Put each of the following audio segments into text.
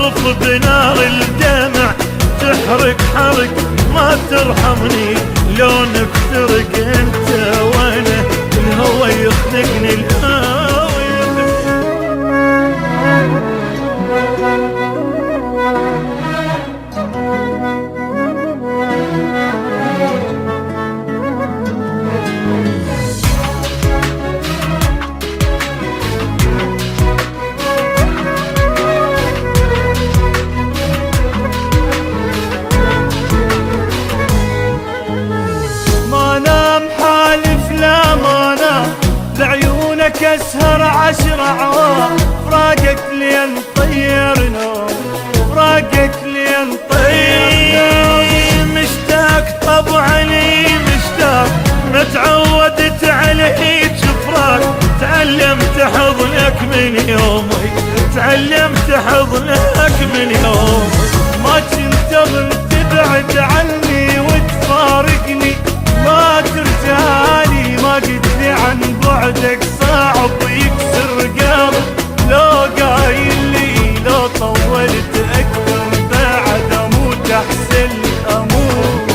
تعرف بنار الدمع تحرق حرق ما ترحمني، لو نفترق انت وانا الهوى يخنقني الهوى اسهر 10 عوام فراقك لين طير نوم، فراقك لين طير مشتاق طبعا لي مشتاق، متعودت عليك فراق، تعلمت حضنك من يومي، تعلمت حضنك من يومي، ما كنت اظن تبعد عني وتفارقني، ما ترجعلي ما قلت لي عن بعدك صعب يكسر قلب، لو قايل لي لو طولت اكثر بعد اموت احسن لي اموت،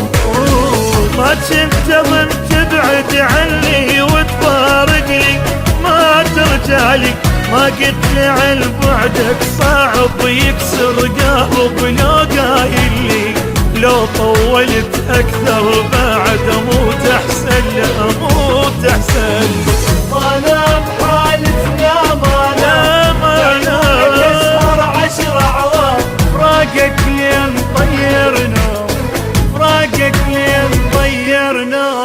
ما كنت اظن تبعد عني وتفارقني، ما ترجعلي ما قلت لي عن بعدك صعب يكسر قلب، لو قايل لي لو طولت اكثر بعد اموت احسن لي اموت احسن لي. انا بحالف يا ما اسهر 10 عوام فراقك لين طير نوم، فراقك لين طير نومي.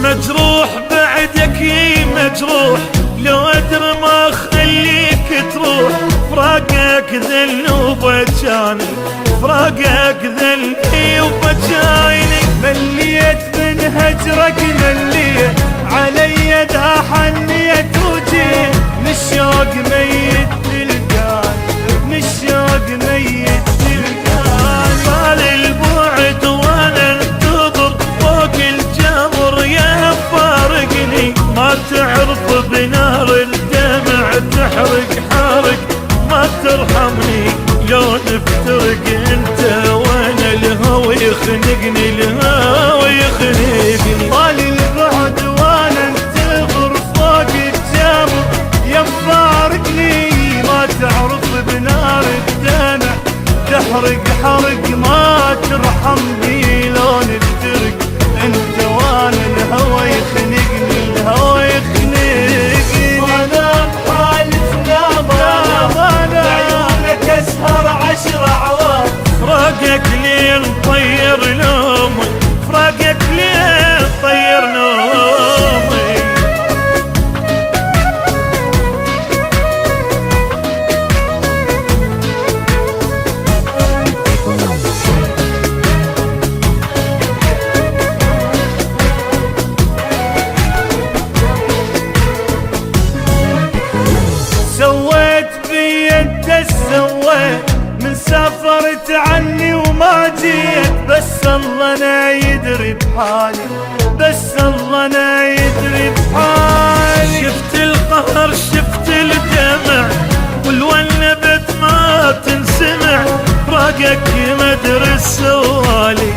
مجروح بعدك يي مجروح، لو ادري ما اخليك تروح، فراقك ذل وبجاني، فراقك ذلني وبجاني، مليت من هجرك مليت علي دا حنيت وجيت، من الشوق ميت تلقاني، من الشوق ميت تلقاني، طال البعد وانا انتظر فوق الجبر يا فارقني، ما تعرف بنار الدمع تحرق حرق ما ترحمني، لو نفترق انت وانا الهوى يخنقني الهوى يخنقني، طال البعد وانا انتظر فوق الجبر يا فارقني، ما تعرف بنار الدمع تحرق حرق ما ترحمني، لو نفترق انت وانا الهوى يخنقني الهوى يخنقني. وانا بحالف يا ما بعيونك اسهر 10 عوام فراقك لين طير نومي، فراقك لين طير نومي. سويت بي انت سويت، من سافرت عني وما جيت، بس الله انا يدري بحالي، بس الله انا يدري بحالي، شفت القهر شفت الدمع والونبت ما تنسمع، فراقك مدري سوالي،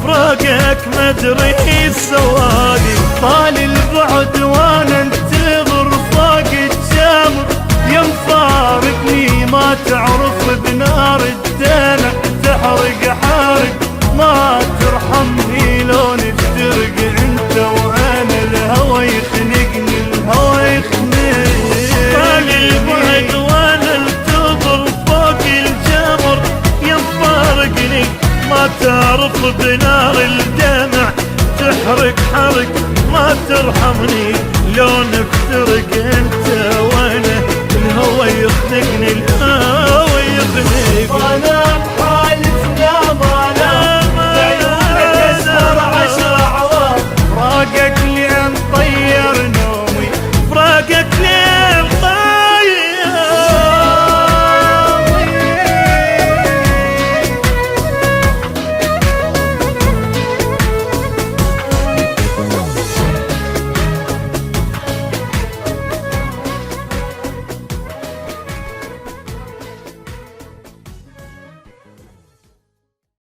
فراقك مدري سوالي، طال البعد وانا انتظر فوق الجمر يا مفارقني، ما تعرف بنار الدمع تحرق حرق ما ترحمني، لو نفترق انت وانا الهوى يخنقني الهوى يخنقني، طال البعد وانا انتظر فوق الجبر يا مفارقني، ما تعرف بنار الدمع تحرق حرق ما ترحمني، لو نفترق انت وانا الهوى يخنقني الهوى يخنقني.